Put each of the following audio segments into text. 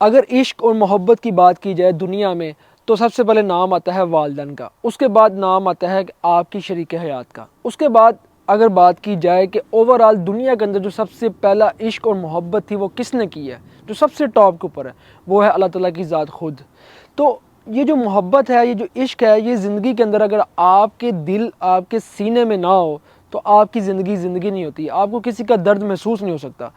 अगर इश्क और मोहब्बत की बात की जाए दुनिया में तो सबसे पहले नाम आता है वालिदैन का, उसके बाद नाम आता है आपकी शरीक हयात का, उसके बाद अगर बात की जाए कि ओवरऑल दुनिया के अंदर जो सबसे पहला इश्क और मोहब्बत थी वो किसने की है, जो सबसे टॉप के ऊपर है, वो है अल्लाह ताला की ज़ात खुद। तो ये जो मोहब्बत है, ये जो इश्क है, ये ज़िंदगी के अंदर अगर आपके दिल आपके सीने में ना हो तो आपकी ज़िंदगी ज़िंदगी नहीं होती, आपको किसी का दर्द महसूस नहीं हो सकता।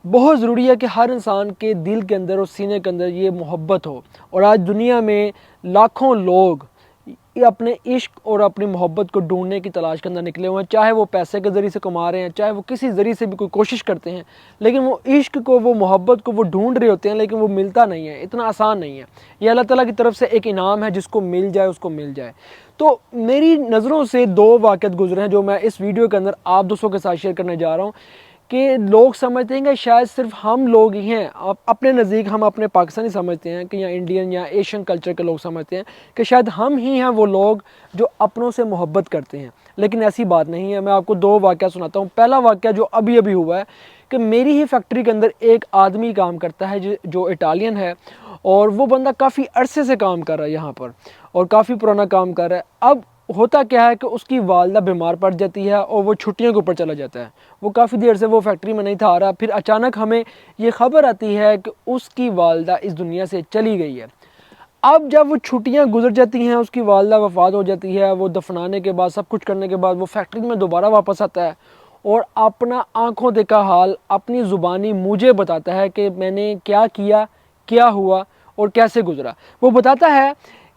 बहुत ज़रूरी है कि हर इंसान के दिल के अंदर और सीने के अंदर ये मोहब्बत हो। और आज दुनिया में लाखों लोग ये अपने इश्क और अपनी मोहब्बत को ढूंढने की तलाश के अंदर निकले हुए हैं, चाहे वो पैसे के ज़रिए से कमा रहे हैं, चाहे वो किसी ज़रिए से भी कोई कोशिश करते हैं, लेकिन वो इश्क को, वो मोहब्बत को वो ढूंढ रहे होते हैं, लेकिन वो मिलता नहीं है, इतना आसान नहीं है। ये अल्लाह ताला की तरफ से एक इनाम है, जिसको मिल जाए उसको मिल जाए। तो मेरी नज़रों से दो वाक़यात गुजरे हैं जो मैं इस वीडियो के अंदर आप दोस्तों के साथ शेयर करने जा रहा हूँ कि लोग समझते हैं कि शायद सिर्फ हम लोग ही हैं, अपने नज़दीक हम अपने पाकिस्तानी समझते हैं कि या इंडियन या एशियन कल्चर के लोग समझते हैं कि शायद हम ही हैं वो लोग जो अपनों से मोहब्बत करते हैं, लेकिन ऐसी बात नहीं है। मैं आपको दो वाक़या सुनाता हूँ। पहला वाक़या जो अभी अभी हुआ है कि मेरी ही फैक्ट्री के अंदर एक आदमी काम करता है जो इटालियन है, और वो बंदा काफ़ी अरसे से काम कर रहा है यहाँ पर, और काफ़ी पुराना काम कर रहा है। अब होता क्या है कि उसकी वालदा बीमार पड़ जाती है और वो छुट्टियों के ऊपर चला जाता है। वो काफ़ी देर से वो फैक्ट्री में नहीं था आ रहा, फिर अचानक हमें ये खबर आती है कि उसकी वालदा इस दुनिया से चली गई है। अब जब वो छुट्टियां गुजर जाती हैं, उसकी वालदा वफ़ात हो जाती है, वो दफनाने के बाद सब कुछ करने के बाद वो फैक्ट्री में दोबारा वापस आता है और अपना आंखों देखा हाल अपनी ज़ुबानी मुझे बताता है कि मैंने क्या किया, क्या हुआ और कैसे गुजरा। वो बताता है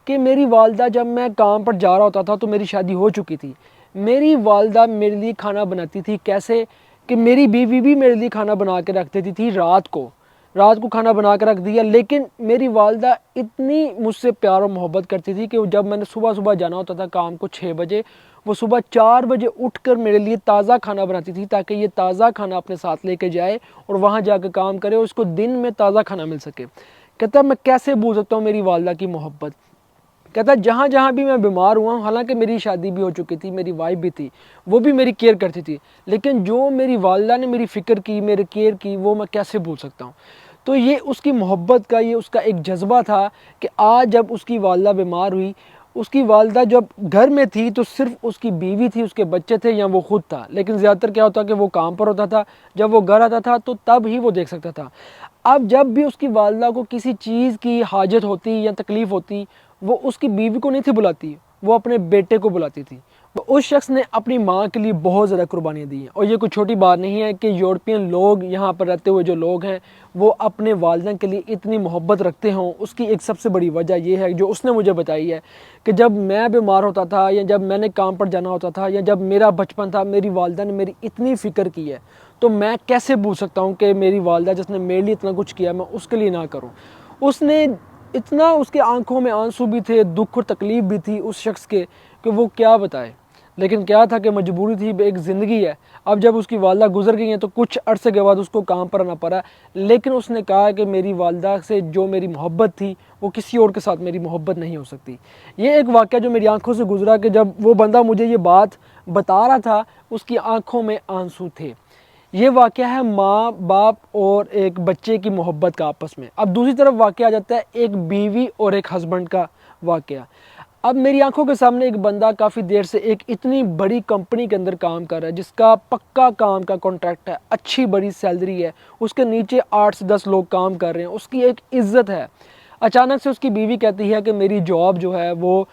कि मेरी वालदा जब मैं काम पर जा रहा होता था तो मेरी शादी हो चुकी थी। मेरी वालदा मेरे लिए खाना बनाती थी, कैसे कि मेरी बीवी भी मेरे लिए खाना बना के रख देती थी रात को खाना बना के रख दिया। लेकिन मेरी वालदा इतनी मुझसे प्यार और मोहब्बत करती थी कि जब मैंने सुबह सुबह जाना होता था काम को 6 बजे, वो सुबह 4 बजे उठकर मेरे लिए ताज़ा खाना बनाती थी, ताकि ये ताज़ा खाना अपने साथ लेके जाए और वहाँ जाकर काम करे और उसको दिन में ताज़ा खाना मिल सके। कहता मैं कैसे भूल सकता हूँ मेरी वालदा की मोहब्बत। कहता जहाँ जहाँ भी मैं बीमार हुआ हूँ, हालांकि मेरी शादी भी हो चुकी थी, मेरी वाइफ भी थी, वो भी मेरी केयर करती थी, लेकिन जो मेरी वालदा ने मेरी फ़िक्र की, मेरी केयर की, वो मैं कैसे भूल सकता हूँ। तो ये उसकी मोहब्बत का, ये उसका एक जज्बा था कि आज जब उसकी वालदा बीमार हुई, उसकी वालदा जब घर में थी तो सिर्फ उसकी बीवी थी, उसके बच्चे थे या वो खुद था, लेकिन ज़्यादातर क्या होता कि वो काम पर होता था, जब वो घर आता था तो तब ही वो देख सकता था। अब जब भी उसकी वालदा को किसी चीज़ की हाजत होती या तकलीफ़ होती, वो उसकी बीवी को नहीं थी बुलाती, वो अपने बेटे को बुलाती थी। तो उस शख्स ने अपनी माँ के लिए बहुत ज़्यादा कुर्बानियाँ दी हैं, और ये कोई छोटी बात नहीं है कि यूरोपियन लोग, यहाँ पर रहते हुए जो लोग हैं, वो अपने वालिदैन के लिए इतनी मोहब्बत रखते हों। उसकी एक सबसे बड़ी वजह ये है जो उसने मुझे बताई है कि जब मैं बीमार होता था या जब मैंने काम पर जाना होता था या जब मेरा बचपन था, मेरी वालिदा ने मेरी इतनी फ़िक्र की है, तो मैं कैसे भूल सकता हूँ कि मेरी वालिदा जिसने मेरे लिए इतना कुछ किया मैं उसके लिए ना करूँ। उसने इतना, उसके आंखों में आंसू भी थे, दुख और तकलीफ़ भी थी उस शख्स के कि वो क्या बताए, लेकिन क्या था कि मजबूरी थी, एक ज़िंदगी है। अब जब उसकी वालदा गुजर गई हैं तो कुछ अरसे के बाद उसको काम पर आना पड़ा, लेकिन उसने कहा कि मेरी वालदा से जो मेरी मोहब्बत थी वो किसी और के साथ मेरी मोहब्बत नहीं हो सकती। ये एक वाक़या जो मेरी आंखों से गुजरा कि जब वो बंदा मुझे ये बात बता रहा था उसकी आंखों में आंसू थे। ये वाक़या है माँ बाप और एक बच्चे की मोहब्बत का आपस में। अब दूसरी तरफ वाक़या आ जाता है एक बीवी और एक हस्बैंड का वाक़या। अब मेरी आंखों के सामने एक बंदा काफ़ी देर से एक इतनी बड़ी कंपनी के अंदर काम कर रहा है, जिसका पक्का काम का कॉन्ट्रैक्ट है, अच्छी बड़ी सैलरी है, उसके नीचे 8 से 10 लोग काम कर रहे हैं, उसकी एक इज़्ज़त है। अचानक से उसकी बीवी कहती है कि मेरी जॉब जो है वो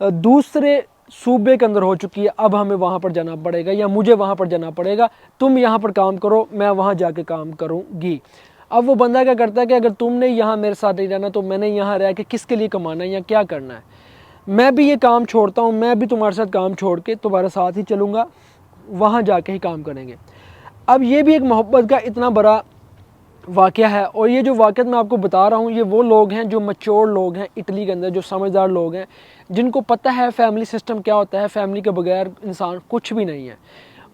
दूसरे सूबे के अंदर हो चुकी है, अब हमें वहाँ पर जाना पड़ेगा या मुझे वहाँ पर जाना पड़ेगा, तुम यहाँ पर काम करो, मैं वहाँ जाके काम करूँगी। अब वो बंदा क्या करता है कि अगर तुमने यहाँ मेरे साथ नहीं रहना तो मैंने यहाँ रह के किसके लिए कमाना है या क्या करना है, मैं भी ये काम छोड़ता हूँ, मैं भी तुम्हारे साथ काम छोड़ के तुम्हारे साथ ही चलूँगा, वहाँ जाके ही काम करेंगे। अब ये भी एक मोहब्बत का इतना बड़ा वाक़या है, और ये जो वाक़या मैं आपको बता रहा हूँ ये वो लोग हैं जो मैच्योर लोग हैं इटली के अंदर, जो समझदार लोग हैं, जिनको पता है फैमिली सिस्टम क्या होता है, फैमिली के बगैर इंसान कुछ भी नहीं है।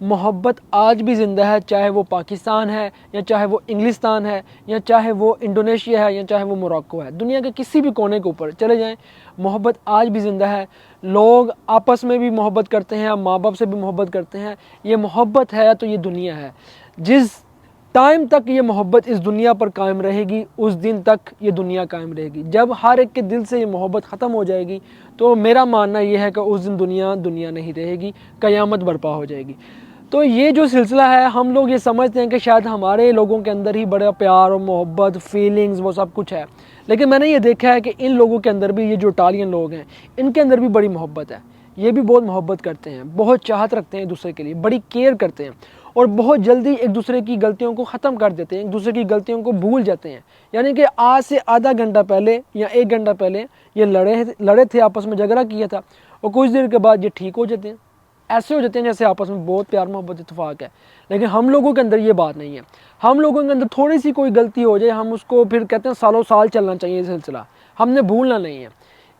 मोहब्बत आज भी ज़िंदा है, चाहे वो पाकिस्तान है या चाहे वो इंग्लिस्तान है या चाहे वो इंडोनेशिया है या चाहे वो मोरक्को है, दुनिया के किसी भी कोने के ऊपर चले जाएं, मोहब्बत आज भी ज़िंदा है। लोग आपस में भी मोहब्बत करते हैं, माँ बाप से भी मोहब्बत करते हैं। ये मोहब्बत है तो ये दुनिया है। जिस टाइम तक ये मोहब्बत इस दुनिया पर कायम रहेगी, उस दिन तक ये दुनिया कायम रहेगी। जब हर एक के दिल से ये मोहब्बत ख़त्म हो जाएगी तो मेरा मानना ये है कि उस दिन दुनिया नहीं रहेगी, क़यामत बर्पा हो जाएगी। तो ये जो सिलसिला है, हम लोग ये समझते हैं कि शायद हमारे लोगों के अंदर ही बड़ा प्यार और मोहब्बत, फीलिंग्स, वो सब कुछ है, लेकिन मैंने ये देखा है कि इन लोगों के अंदर भी, ये जो इटालियन लोग हैं, इनके अंदर भी बड़ी मोहब्बत है। ये भी बहुत मोहब्बत करते हैं, बहुत चाहत रखते हैं एक दूसरे के लिए, बड़ी केयर करते हैं और बहुत जल्दी एक दूसरे की गलतियों को ख़त्म कर देते हैं, एक दूसरे की गलतियों को भूल जाते हैं। यानी कि आज से आधा घंटा पहले या 1 घंटा पहले ये लड़े थे, आपस में झगड़ा किया था, और कुछ देर के बाद ये ठीक हो जाते हैं, ऐसे हो जाते हैं जैसे आपस में बहुत प्यार मोहब्बत इत्तेफाक है। लेकिन हम लोगों के अंदर ये बात नहीं है। हम लोगों के अंदर थोड़ी सी कोई गलती हो जाए, हम उसको फिर कहते हैं सालों साल चलना चाहिए सिलसिला, हमने भूलना नहीं है।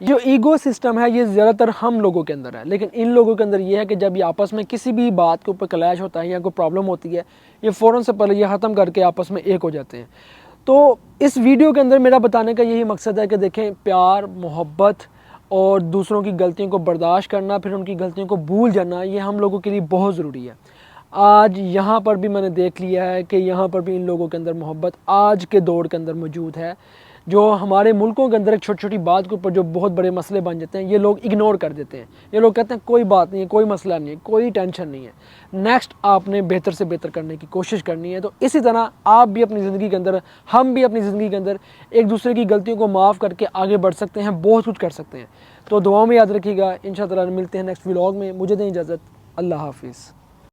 जो ईगो सिस्टम है ये ज़्यादातर हम लोगों के अंदर है, लेकिन इन लोगों के अंदर ये है कि जब ये आपस में किसी भी बात के ऊपर क्लैश होता है या कोई प्रॉब्लम होती है, ये फ़ौरन से पहले ये ख़त्म करके आपस में एक हो जाते हैं। तो इस वीडियो के अंदर मेरा बताने का यही मकसद है कि देखें, प्यार, मोहब्बत और दूसरों की गलतियों को बर्दाश्त करना, फिर उनकी गलतियों को भूल जाना, ये हम लोगों के लिए बहुत ज़रूरी है। आज यहाँ पर भी मैंने देख लिया है कि यहाँ पर भी इन लोगों के अंदर मोहब्बत आज के दौर के अंदर मौजूद है। जो हमारे मुल्कों के अंदर एक छोटी छोटी बात के ऊपर जो बहुत बड़े मसले बन जाते हैं, ये लोग इग्नोर कर देते हैं। ये लोग कहते हैं कोई बात नहीं है, कोई मसला नहीं है, कोई टेंशन नहीं है, नेक्स्ट आपने बेहतर से बेहतर करने की कोशिश करनी है। तो इसी तरह आप भी अपनी ज़िंदगी के अंदर, हम भी अपनी ज़िंदगी के अंदर एक दूसरे की गलतियों को माफ़ करके आगे बढ़ सकते हैं, बहुत कुछ कर सकते हैं। तो दुआओं में याद रखिएगा। इंशाअल्लाह मिलते हैं नेक्स्ट व्लॉग में। मुझे दें इजाज़त। अल्लाह हाफिज़।